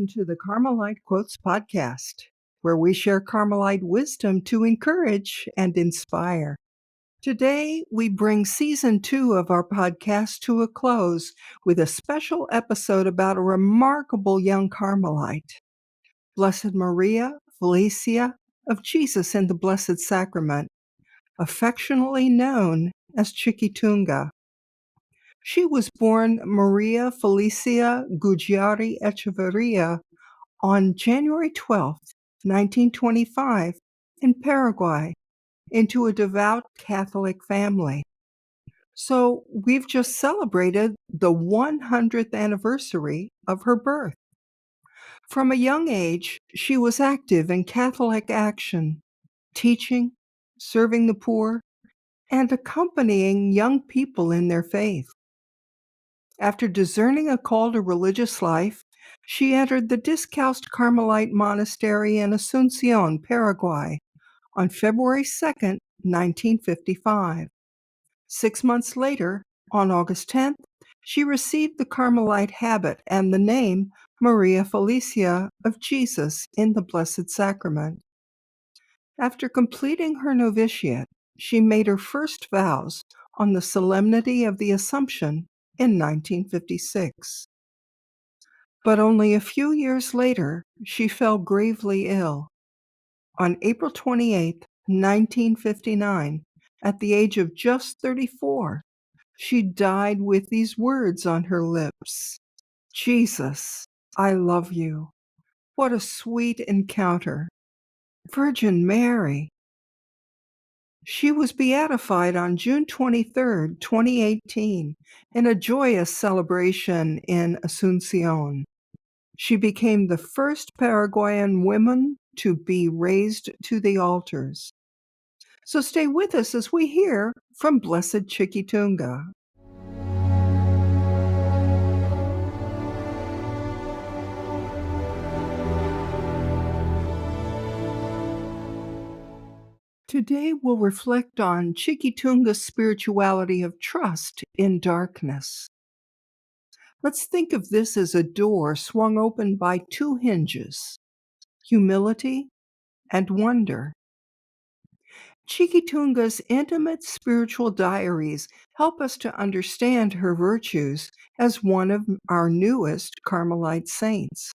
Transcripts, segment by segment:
welcome to the Carmelite Quotes Podcast, where we share Carmelite wisdom to encourage and inspire. Today, we bring Season 2 of our podcast to a close with a special episode about a remarkable young Carmelite, Blessed Maria Felicia of Jesus in the Blessed Sacrament, affectionately known as Chiquitunga. She was born Maria Felicia Gugliari Echeverria on January 12, 1925, in Paraguay, into a devout Catholic family. So we've just celebrated the 100th anniversary of her birth. From a young age, she was active in Catholic action, teaching, serving the poor, and accompanying young people in their faith. After discerning a call to religious life, she entered the Discalced Carmelite Monastery in Asunción, Paraguay, on February 2, 1955. 6 months later, on August 10th, she received the Carmelite habit and the name Maria Felicia of Jesus in the Blessed Sacrament. After completing her novitiate, she made her first vows on the Solemnity of the Assumption in 1956. But only a few years later, she fell gravely ill. On April 28, 1959, at the age of just 34, she died with these words on her lips: "Jesus, I love you." What a sweet encounter. Virgin Mary. She was beatified on June 23, 2018, in a joyous celebration in Asunción. She became the first Paraguayan woman to be raised to the altars. So stay with us as we hear from Blessed Chiquitunga. Today we'll reflect on Chiquitunga's spirituality of trust in darkness. Let's think of this as a door swung open by two hinges: humility and wonder. Chiquitunga's intimate spiritual diaries help us to understand her virtues as one of our newest Carmelite saints.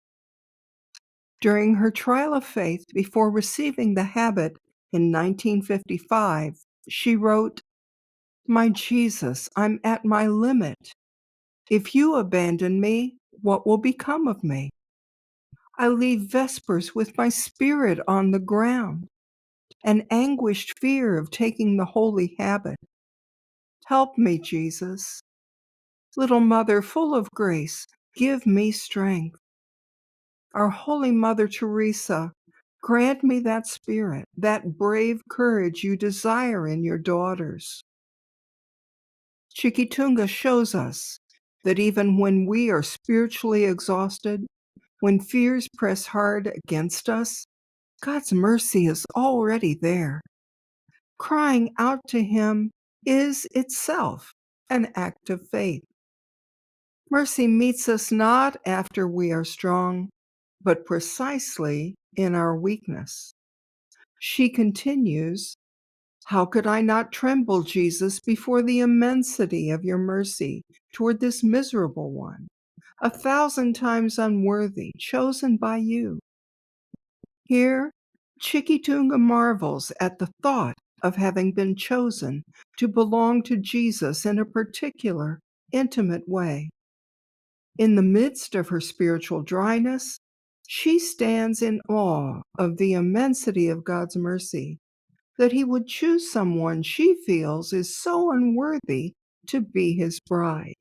During her trial of faith before receiving the habit in 1955, she wrote, "My Jesus, I'm at my limit. If you abandon me, what will become of me? I leave vespers with my spirit on the ground, an anguished fear of taking the holy habit. Help me, Jesus. Little Mother full of grace, give me strength. Our Holy Mother Teresa, grant me that spirit, that brave courage you desire in your daughters." Chiquitunga shows us that even when we are spiritually exhausted, when fears press hard against us, God's mercy is already there. Crying out to Him is itself an act of faith. Mercy meets us not after we are strong, but precisely in our weakness. She continues, "How could I not tremble, Jesus, before the immensity of your mercy toward this miserable one, 1,000 times unworthy, chosen by you?" Here, Chiquitunga marvels at the thought of having been chosen to belong to Jesus in a particular, intimate way. In the midst of her spiritual dryness, she stands in awe of the immensity of God's mercy, that He would choose someone she feels is so unworthy to be His bride.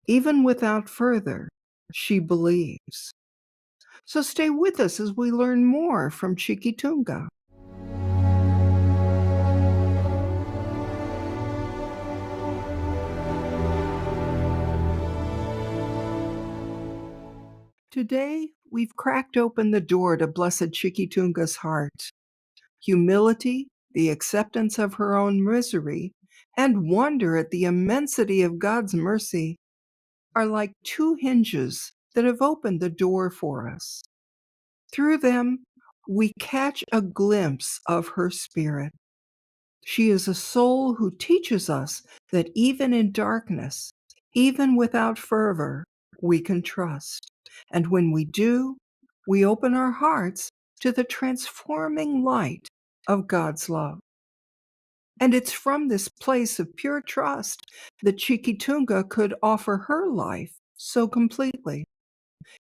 Even without further, she believes. So stay with us as we learn more from Chiquitunga. Today, we've cracked open the door to Blessed Chiquitunga's heart. Humility, the acceptance of her own misery, and wonder at the immensity of God's mercy are like two hinges that have opened the door for us. Through them, we catch a glimpse of her spirit. She is a soul who teaches us that even in darkness, even without fervor, we can trust. And when we do, we open our hearts to the transforming light of God's love. And it's from this place of pure trust that Chiquitunga could offer her life so completely.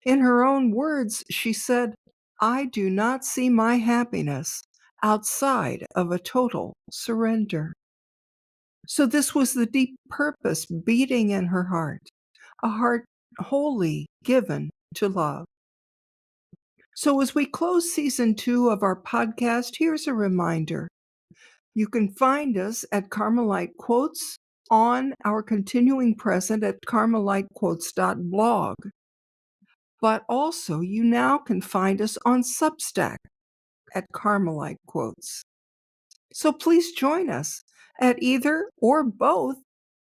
In her own words, she said, "I do not see my happiness outside of a total surrender." So this was the deep purpose beating in her heart, a heart wholly given to love. So as we close season 2 of our podcast, here's a reminder. You can find us at Carmelite Quotes on our continuing present at carmelitequotes.blog. But also, you now can find us on Substack at Carmelite Quotes. So please join us at either or both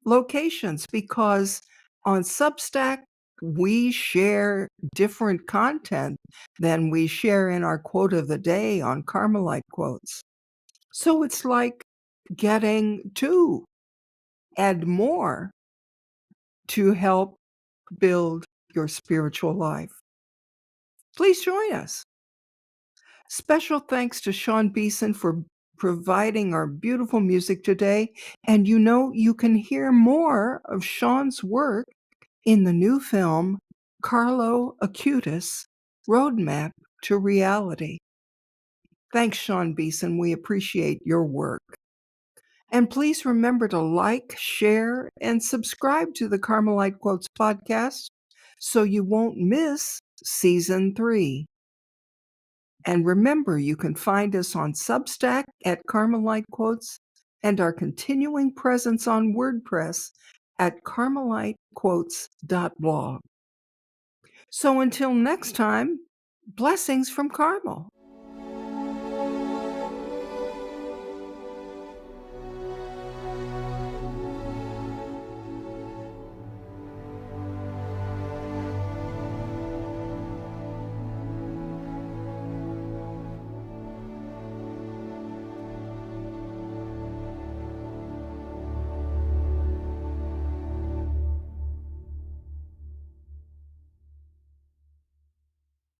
locations, because on Substack, we share different content than we share in our quote of the day on Carmelite Quotes. So it's like getting two and more to help build your spiritual life. Please join us. Special thanks to Sean Beeson for providing our beautiful music today. And you can hear more of Sean's work in the new film, Carlo Acutis, Roadmap to Reality. Thanks, Sean Beeson. We appreciate your work. And please remember to like, share, and subscribe to the Carmelite Quotes podcast so you won't miss season 3. And remember, you can find us on Substack at Carmelite Quotes and our continuing presence on WordPress at carmelitequotes.blog. So until next time, blessings from Carmel.